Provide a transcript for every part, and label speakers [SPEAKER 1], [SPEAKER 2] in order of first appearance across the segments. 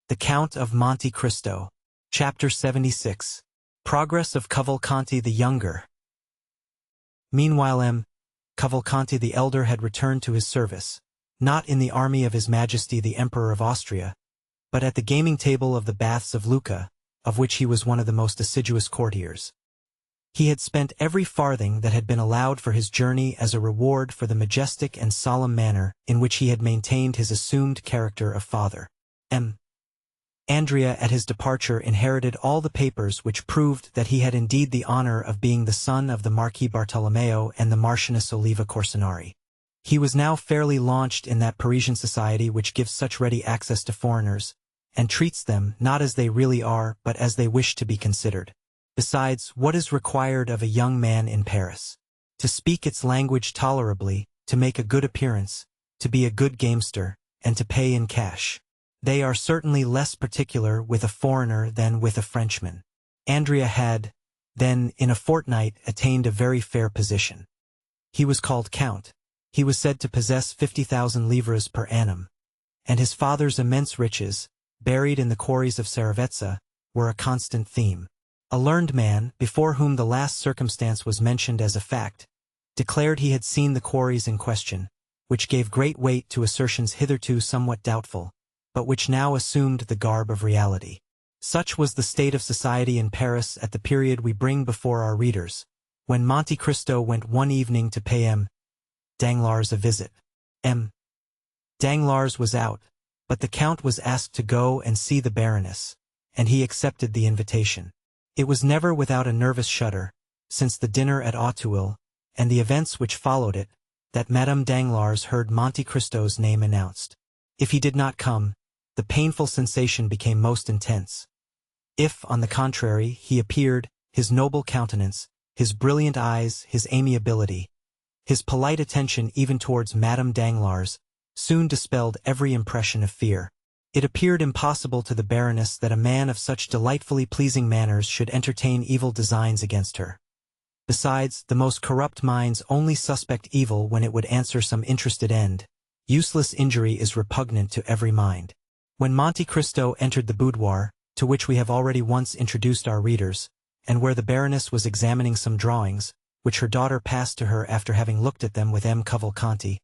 [SPEAKER 1] The Count of Monte Cristo. Chapter 76. Progress of Cavalcanti the Younger. Meanwhile Cavalcanti the Elder had returned to his service, not in the army of His Majesty the Emperor of Austria, but at the gaming table of the Baths of Lucca, of which he was one of the most assiduous courtiers. He had spent every farthing that had been allowed for his journey as a reward for the majestic and solemn manner in which he had maintained his assumed character of father. Andrea at his departure inherited all the papers which proved that he had indeed the honor of being the son of the Marquis Bartolomeo and the Marchioness Oliva Corsinari. He was now fairly launched in that Parisian society which gives such ready access to foreigners, and treats them not as they really are but as they wish to be considered. Besides, what is required of a young man in Paris? To speak its language tolerably, to make a good appearance, to be a good gamester, and to pay in cash. They are certainly less particular with a foreigner than with a Frenchman. Andrea had, then, in a fortnight, attained a very fair position. He was called Count. He was said to possess 50,000 livres per annum, and his father's immense riches, buried in the quarries of Saravezza, were a constant theme. A learned man, before whom the last circumstance was mentioned as a fact, declared he had seen the quarries in question, which gave great weight to assertions hitherto somewhat doubtful, but which now assumed the garb of reality. Such was the state of society in Paris at the period we bring before our readers, when Monte Cristo went one evening to pay Danglars a visit. Danglars was out, but the Count was asked to go and see the Baroness, and he accepted the invitation. It was never without a nervous shudder, since the dinner at Auteuil, and the events which followed it, that Madame Danglars heard Monte Cristo's name announced. If he did not come, the painful sensation became most intense. If, on the contrary, he appeared, his noble countenance, his brilliant eyes, his amiability, his polite attention even towards Madame Danglars, soon dispelled every impression of fear. It appeared impossible to the Baroness that a man of such delightfully pleasing manners should entertain evil designs against her. Besides, the most corrupt minds only suspect evil when it would answer some interested end. Useless injury is repugnant to every mind. When Monte Cristo entered the boudoir, to which we have already once introduced our readers, and where the Baroness was examining some drawings, which her daughter passed to her after having looked at them with Cavalcanti,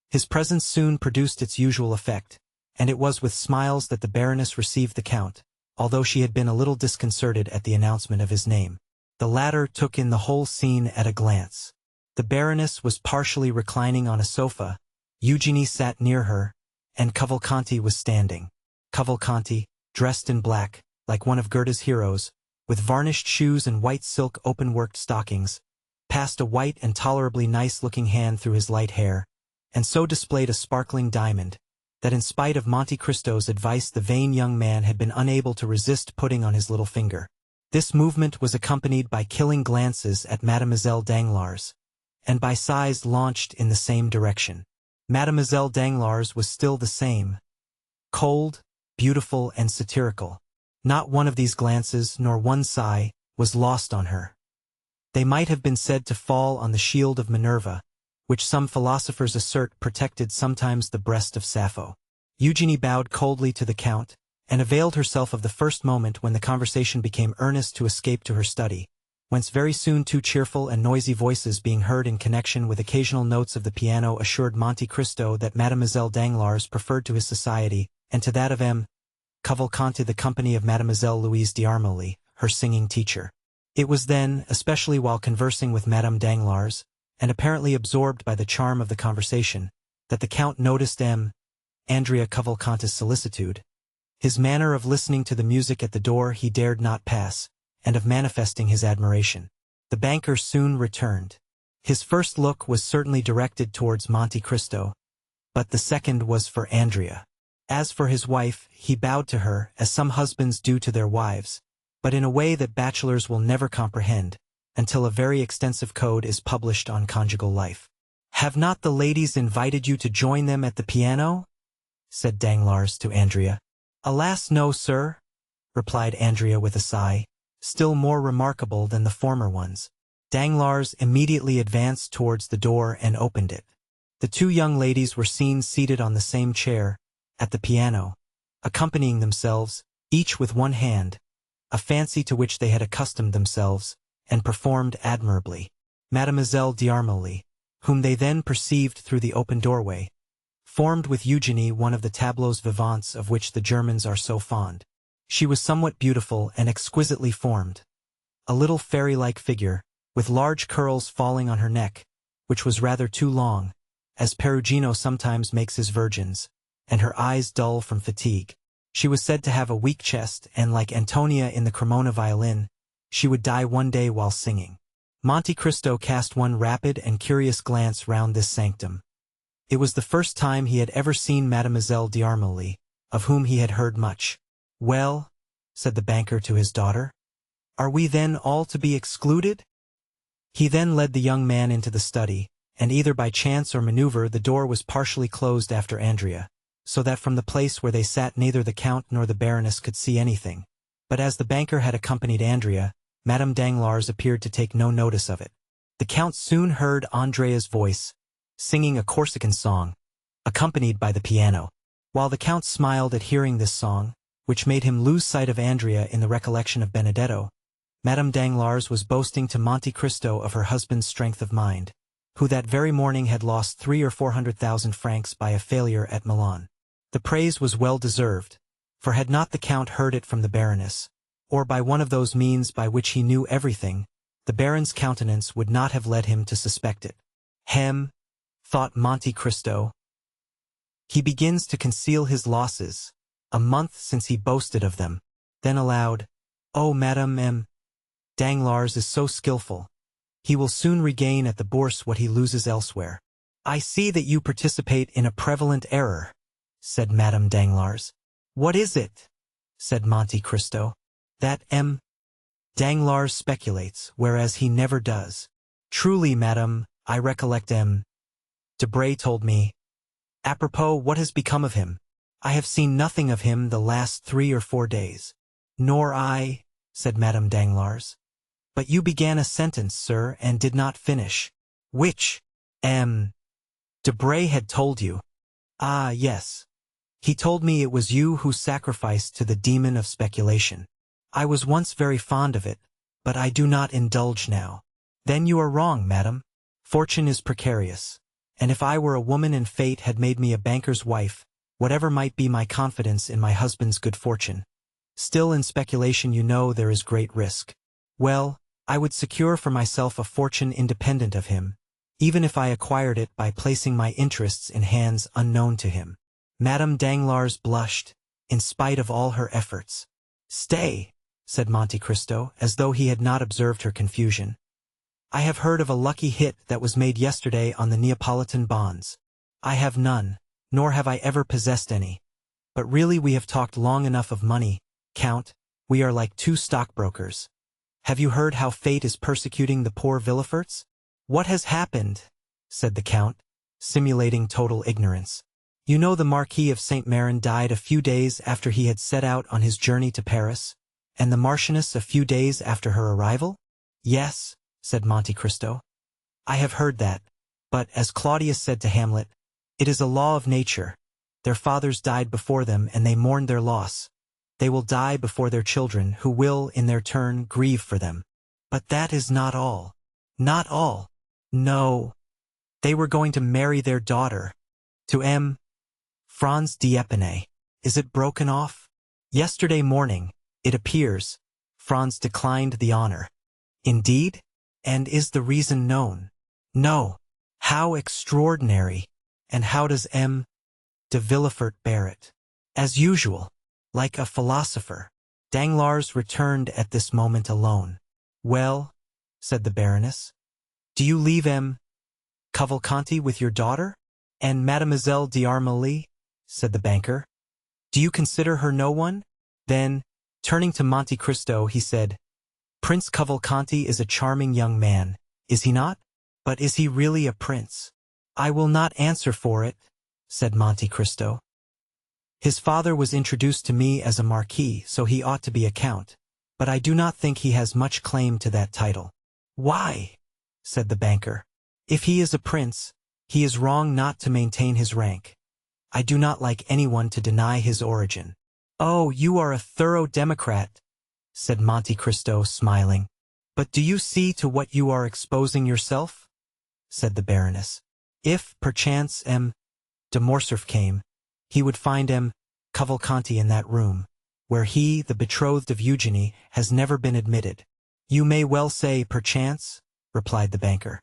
[SPEAKER 1] his presence soon produced its usual effect, and it was with smiles that the Baroness received the Count, although she had been a little disconcerted at the announcement of his name. The latter took in the whole scene at a glance. The Baroness was partially reclining on a sofa, Eugenie sat near her, and Cavalcanti was standing. Cavalcanti, dressed in black, like one of Goethe's heroes, with varnished shoes and white silk open-worked stockings, passed a white and tolerably nice-looking hand through his light hair, and so displayed a sparkling diamond, that in spite of Monte Cristo's advice the vain young man had been unable to resist putting on his little finger. This movement was accompanied by killing glances at Mademoiselle Danglars, and by sighs launched in the same direction. Mademoiselle Danglars was still the same, cold, beautiful, and satirical. Not one of these glances, nor one sigh, was lost on her. They might have been said to fall on the shield of Minerva, which some philosophers assert protected sometimes the breast of Sappho. Eugenie bowed coldly to the Count, and availed herself of the first moment when the conversation became earnest to escape to her study, whence very soon two cheerful and noisy voices being heard in connection with occasional notes of the piano assured Monte Cristo that Mademoiselle Danglars preferred to his society, and to that of Cavalcanti the company of Mademoiselle Louise d'Armilly, her singing teacher. It was then, especially while conversing with Madame Danglars, and apparently absorbed by the charm of the conversation, that the Count noticed Andrea Cavalcanti's solicitude, his manner of listening to the music at the door he dared not pass, and of manifesting his admiration. The banker soon returned. His first look was certainly directed towards Monte Cristo, but the second was for Andrea. As for his wife, he bowed to her, as some husbands do to their wives, but in a way that bachelors will never comprehend, until a very extensive code is published on conjugal life. "Have not the ladies invited you to join them at the piano?" said Danglars to Andrea. "Alas, no, sir," replied Andrea with a sigh, still more remarkable than the former ones. Danglars immediately advanced towards the door and opened it. The two young ladies were seen seated on the same chair, at the piano, accompanying themselves, each with one hand, a fancy to which they had accustomed themselves, and performed admirably. Mademoiselle d'Armilly, whom they then perceived through the open doorway, formed with Eugenie one of the tableaux vivants of which the Germans are so fond. She was somewhat beautiful and exquisitely formed, a little fairy-like figure, with large curls falling on her neck, which was rather too long, as Perugino sometimes makes his virgins, and her eyes dull from fatigue. She was said to have a weak chest, and like Antonia in the Cremona violin, she would die one day while singing. Monte Cristo cast one rapid and curious glance round this sanctum. It was the first time he had ever seen Mademoiselle d'Armilly, of whom he had heard much. "Well," said the banker to his daughter, "are we then all to be excluded?" He then led the young man into the study, and either by chance or maneuver the door was partially closed after Andrea, so that from the place where they sat neither the Count nor the Baroness could see anything. But as the banker had accompanied Andrea, Madame Danglars appeared to take no notice of it. The Count soon heard Andrea's voice, singing a Corsican song, accompanied by the piano. While the Count smiled at hearing this song, which made him lose sight of Andrea in the recollection of Benedetto, Madame Danglars was boasting to Monte Cristo of her husband's strength of mind, who that very morning had lost 300,000 or 400,000 francs by a failure at Milan. The praise was well deserved, for had not the Count heard it from the Baroness, or by one of those means by which he knew everything, the Baron's countenance would not have led him to suspect it. Hem, thought Monte Cristo. He begins to conceal his losses, a month since he boasted of them. Then aloud, "Oh, Madame M. Danglars is so skillful. He will soon regain at the Bourse what he loses elsewhere." "I see that you participate in a prevalent error," said Madame Danglars. "What is it?" said Monte Cristo. "That M. Danglars speculates, whereas he never does." "Truly, madame, I recollect M. Debray told me. Apropos, what has become of him? I have seen nothing of him the last 3 or 4 days." "Nor I," said Madame Danglars. "But you began a sentence, sir, and did not finish." "Which? M. Debray had told you." "Ah, yes. He told me it was you who sacrificed to the demon of speculation. I was once very fond of it, but I do not indulge now." "Then you are wrong, madame. Fortune is precarious, and if I were a woman and fate had made me a banker's wife, whatever might be my confidence in my husband's good fortune, still in speculation you know there is great risk. Well, I would secure for myself a fortune independent of him, even if I acquired it by placing my interests in hands unknown to him." Madame Danglars blushed, in spite of all her efforts. "Stay," said Monte Cristo, as though he had not observed her confusion. "I have heard of a lucky hit that was made yesterday on the Neapolitan bonds. I have none, nor have I ever possessed any. But really we have talked long enough of money, Count. We are like 2 stockbrokers. Have you heard how fate is persecuting the poor Villeforts?" "What has happened?" said the Count, simulating total ignorance. "You know the Marquis of St. Méran died a few days after he had set out on his journey to Paris, and the Marchioness a few days after her arrival?" "Yes," said Monte Cristo. "I have heard that, but, as Claudius said to Hamlet, it is a law of nature. Their fathers died before them, and they mourned their loss. They will die before their children, who will, in their turn, grieve for them. But that is not all." "Not all?" "No. They were going to marry their daughter to M. Franz d'Épinay. Is it broken off? Yesterday morning, it appears, Franz declined the honor." "Indeed? And is the reason known?" "No." "How extraordinary! And how does M. de Villefort bear it?" "As usual, like a philosopher." Danglars returned at this moment alone. "Well," said the Baroness, "do you leave M. Cavalcanti with your daughter?" "And Mademoiselle d'Armilly?" said the banker. "Do you consider her no one?" Then, turning to Monte Cristo, he said, "Prince Cavalcanti is a charming young man, is he not? But is he really a prince?" "I will not answer for it," said Monte Cristo. "His father was introduced to me as a marquis, so he ought to be a count, but I do not think he has much claim to that title." "Why?" said the banker. "If he is a prince, he is wrong not to maintain his rank. I do not like anyone to deny his origin." "Oh, you are a thorough democrat," said Monte Cristo, smiling. "But do you see to what you are exposing yourself?" said the Baroness. "If, perchance, M. de Morcerf came, he would find M. Cavalcanti in that room, where he, the betrothed of Eugenie, has never been admitted." "You may well say, perchance," replied the banker.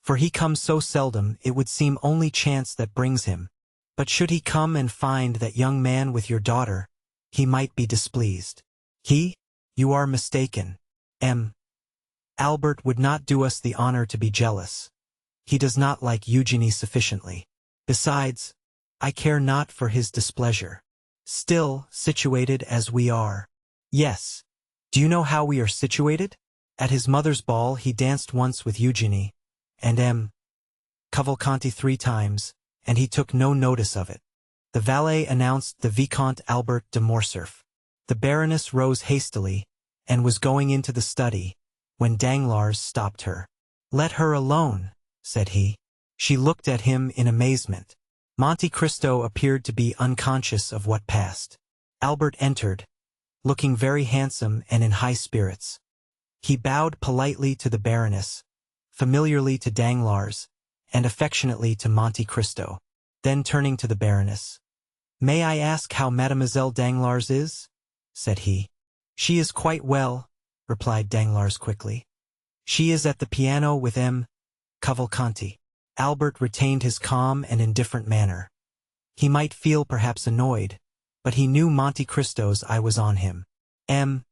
[SPEAKER 1] "For he comes so seldom, it would seem only chance that brings him. But should he come and find that young man with your daughter, he might be displeased." "He? You are mistaken. M. Albert would not do us the honor to be jealous. He does not like Eugenie sufficiently. Besides, I care not for his displeasure. Still, situated as we are—" "Yes. Do you know how we are situated? At his mother's ball he danced once with Eugenie, and M. Cavalcanti 3 times, and he took no notice of it." The valet announced the Vicomte Albert de Morcerf. The Baroness rose hastily, and was going into the study, when Danglars stopped her. "Let her alone," said he. She looked at him in amazement. Monte Cristo appeared to be unconscious of what passed. Albert entered, looking very handsome and in high spirits. He bowed politely to the Baroness, familiarly to Danglars, and affectionately to Monte Cristo. Then turning to the Baroness, "May I ask how Mademoiselle Danglars is?" said he. "She is quite well," replied Danglars quickly. "She is at the piano with M. Cavalcanti." Albert retained his calm and indifferent manner. He might feel perhaps annoyed, but he knew Monte Cristo's eye was on him. "M.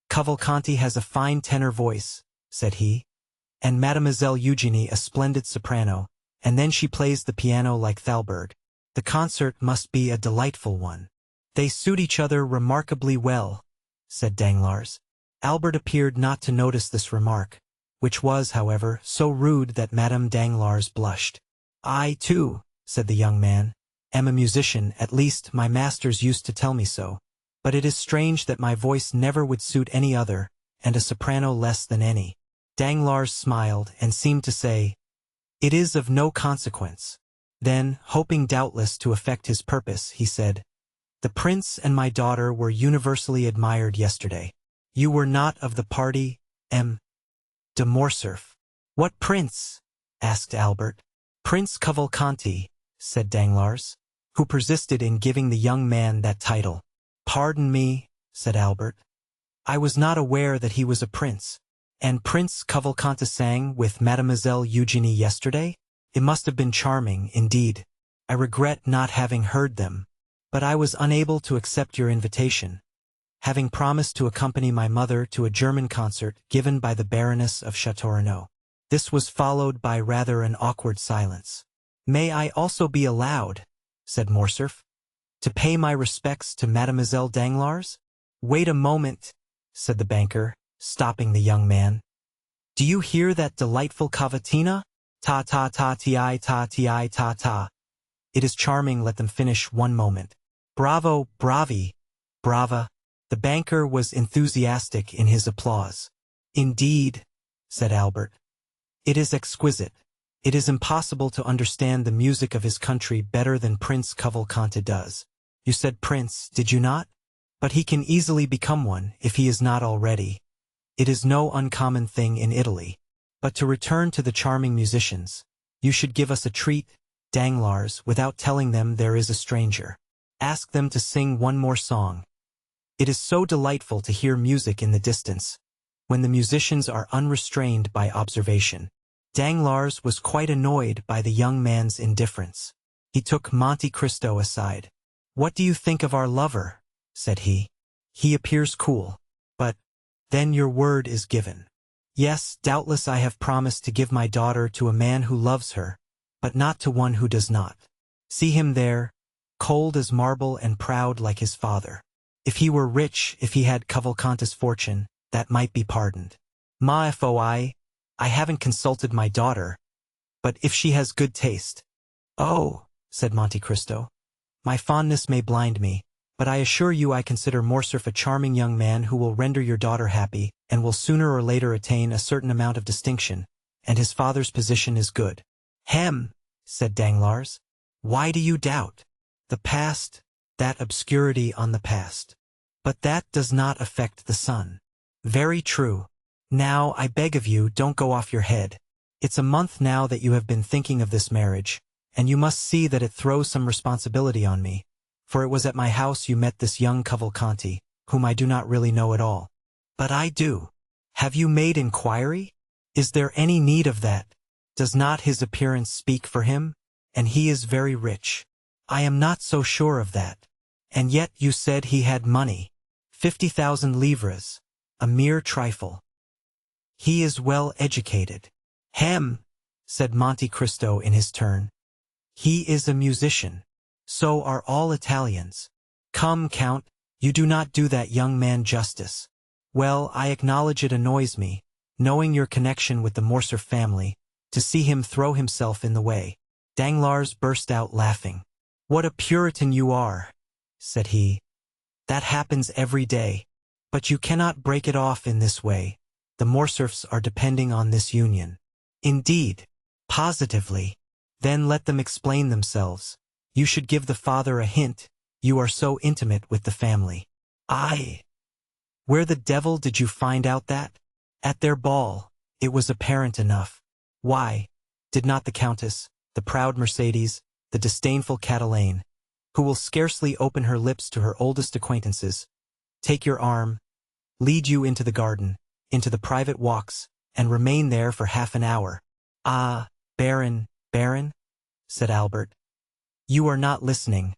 [SPEAKER 1] Cavalcanti has a fine tenor voice," said he, "and Mademoiselle Eugenie a splendid soprano, and then she plays the piano like Thalberg. The concert must be a delightful one." "They suit each other remarkably well," said Danglars. Albert appeared not to notice this remark, which was, however, so rude that Madame Danglars blushed. "I, too," said the young man, "am a musician, at least my masters used to tell me so. But it is strange that my voice never would suit any other, and a soprano less than any." Danglars smiled and seemed to say, "It is of no consequence." Then, hoping doubtless to effect his purpose, he said, "The prince and my daughter were universally admired yesterday. You were not of the party, M. de Morcerf." "What prince?" asked Albert. "Prince Cavalcanti," said Danglars, who persisted in giving the young man that title. "Pardon me," said Albert. "I was not aware that he was a prince. And Prince Cavalcanti sang with Mademoiselle Eugenie yesterday? It must have been charming, indeed. I regret not having heard them, but I was unable to accept your invitation, having promised to accompany my mother to a German concert given by the Baroness of Châteaurenaud." This was followed by rather an awkward silence. "May I also be allowed," said Morcerf, "to pay my respects to Mademoiselle Danglars?" "Wait a moment," said the banker, stopping the young man. "Do you hear that delightful cavatina? Ta-ta-ta-ti-ta-ti-ta-ta. Ta. It is charming, let them finish one moment. Bravo, bravi, brava." The banker was enthusiastic in his applause. "Indeed," said Albert, "it is exquisite. It is impossible to understand the music of his country better than Prince Cavalcanti does. You said prince, did you not? But he can easily become one, if he is not already. It is no uncommon thing in Italy. But to return to the charming musicians, you should give us a treat, Danglars, without telling them there is a stranger. Ask them to sing one more song. It is so delightful to hear music in the distance, when the musicians are unrestrained by observation." Danglars was quite annoyed by the young man's indifference. He took Monte Cristo aside. "What do you think of our lover?" said he. "He appears cool. But, then your word is given." "Yes, doubtless I have promised to give my daughter to a man who loves her, but not to one who does not. See him there, cold as marble and proud like his father. If he were rich, if he had Cavalcanti's fortune, that might be pardoned. Ma if I haven't consulted my daughter, but if she has good taste." "Oh," said Monte Cristo, "my fondness may blind me, but I assure you I consider Morcerf a charming young man who will render your daughter happy, and will sooner or later attain a certain amount of distinction, and his father's position is good." "Hem," said Danglars. "Why do you doubt? The past, that obscurity on the past. But that does not affect the sun. Very true. Now, I beg of you, don't go off your head. It's a month now that you have been thinking of this marriage, and you must see that it throws some responsibility on me, for it was at my house you met this young Cavalcanti, whom I do not really know at all. But I do. Have you made inquiry? Is there any need of that? Does not his appearance speak for him? And he is very rich. I am not so sure of that. And yet you said he had money. 50,000 livres. A mere trifle. He is well educated. Hem, said Monte Cristo in his turn. He is a musician. So are all Italians. Come, Count, you do not do that young man justice. Well, I acknowledge it annoys me, knowing your connection with the Morcerf family, to see him throw himself in the way. Danglars burst out laughing. What a Puritan you are, said he. That happens every day. But you cannot break it off in this way. The Morcerfs are depending on this union. Indeed. Positively. Then let them explain themselves. You should give the father a hint. You are so intimate with the family. Where the devil did you find out that? At their ball. It was apparent enough. Why? Did not the Countess, the proud Mercedes, the disdainful Catalane, who will scarcely open her lips to her oldest acquaintances, take your arm, lead you into the garden, into the private walks, and remain there for half an hour? Ah, Baron, said Albert. You are not listening.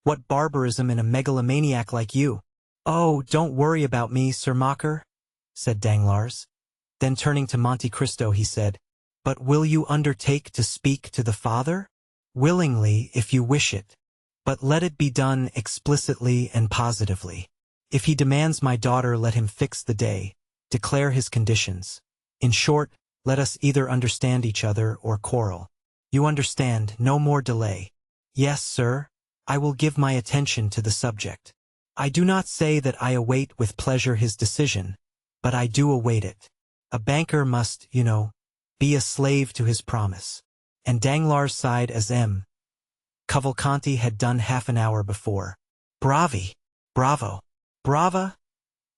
[SPEAKER 1] What barbarism in a megalomaniac like you! Oh, don't worry about me, Sir Mocker, said Danglars. Then turning to Monte Cristo he said, But will you undertake to speak to the father? Willingly, if you wish it. But let it be done explicitly and positively. If he demands my daughter, let him fix the day, declare his conditions. In short, let us either understand each other or quarrel. You understand, no more delay. Yes, sir, I will give my attention to the subject. I do not say that I await with pleasure his decision, but I do await it. A banker must, you know, be a slave to his promise. And Danglars sighed as Cavalcanti had done half an hour before. Bravo, brava,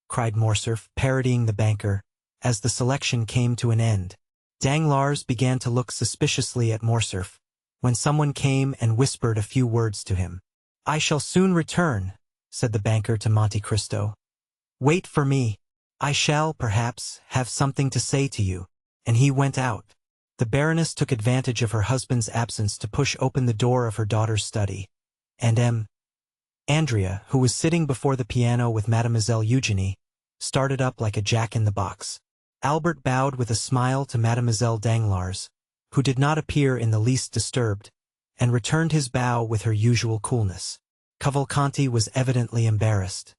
[SPEAKER 1] cried Morcerf, parodying the banker, as the selection came to an end. Danglars began to look suspiciously at Morcerf, when someone came and whispered a few words to him. I shall soon return, said the banker to Monte Cristo. Wait for me. I shall, perhaps, have something to say to you. And he went out. The Baroness took advantage of her husband's absence to push open the door of her daughter's study, and Andrea, who was sitting before the piano with Mademoiselle Eugénie, started up like a jack-in-the-box. Albert bowed with a smile to Mademoiselle Danglars, who did not appear in the least disturbed, and returned his bow with her usual coolness. Cavalcanti was evidently embarrassed.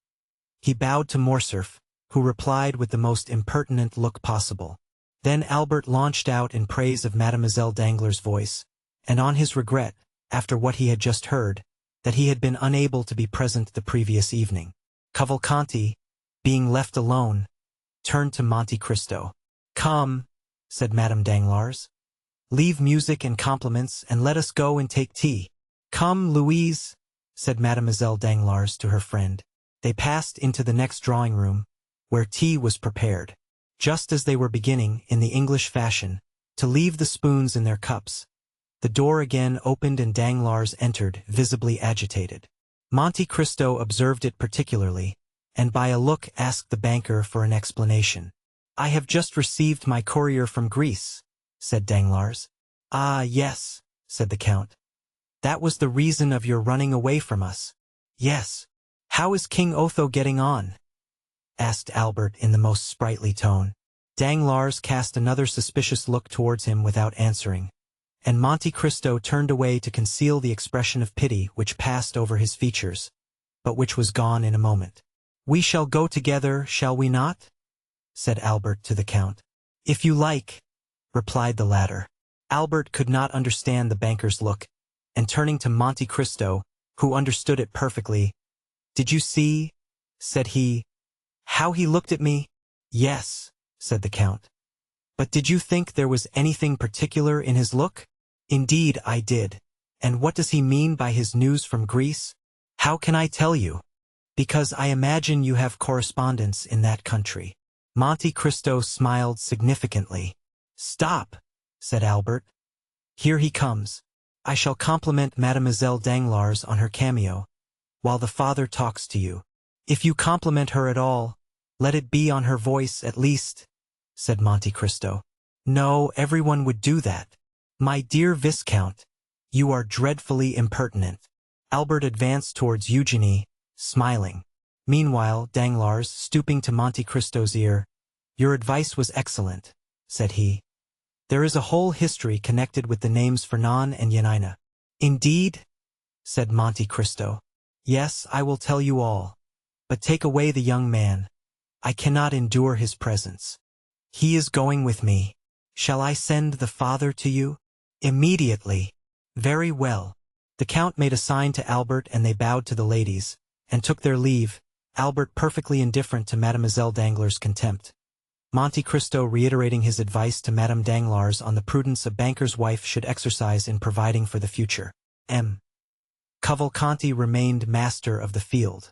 [SPEAKER 1] He bowed to Morcerf, who replied with the most impertinent look possible. Then Albert launched out in praise of Mademoiselle Danglars' voice, and on his regret, after what he had just heard, that he had been unable to be present the previous evening. Cavalcanti, being left alone, turned to Monte Cristo. Come, said Madame Danglars. Leave music and compliments and let us go and take tea. Come, Louise, said Mademoiselle Danglars to her friend. They passed into the next drawing-room, where tea was prepared. Just as they were beginning, in the English fashion, to leave the spoons in their cups, the door again opened and Danglars entered, visibly agitated. Monte Cristo observed it particularly, and by a look asked the banker for an explanation. I have just received my courier from Greece, said Danglars. Ah, yes, said the Count. That was the reason of your running away from us. Yes. How is King Otho getting on? Asked Albert in the most sprightly tone. Danglars cast another suspicious look towards him without answering, and Monte Cristo turned away to conceal the expression of pity which passed over his features, but which was gone in a moment. We shall go together, shall we not? Said Albert to the Count. If you like, replied the latter. Albert could not understand the banker's look, and turning to Monte Cristo, who understood it perfectly, Did you see, said he, how he looked at me? Yes, said the Count. But did you think there was anything particular in his look? Indeed, I did. And what does he mean by his news from Greece? How can I tell you? Because I imagine you have correspondence in that country. Monte Cristo smiled significantly. Stop, said Albert. Here he comes. I shall compliment Mademoiselle Danglars on her cameo, while the father talks to you. If you compliment her at all, let it be on her voice at least, said Monte Cristo. No, everyone would do that. My dear Viscount, you are dreadfully impertinent. Albert advanced towards Eugenie, smiling. Meanwhile, Danglars, stooping to Monte Cristo's ear, "Your advice was excellent," said he. "There is a whole history connected with the names Fernand and Yanina." "Indeed?" said Monte Cristo. "Yes, I will tell you all. But take away the young man. I cannot endure his presence. He is going with me. Shall I send the father to you?" "Immediately." "Very well." The Count made a sign to Albert and they bowed to the ladies, and took their leave, Albert perfectly indifferent to Mademoiselle Danglars' contempt. Monte Cristo reiterating his advice to Madame Danglars on the prudence a banker's wife should exercise in providing for the future. Cavalcanti remained master of the field.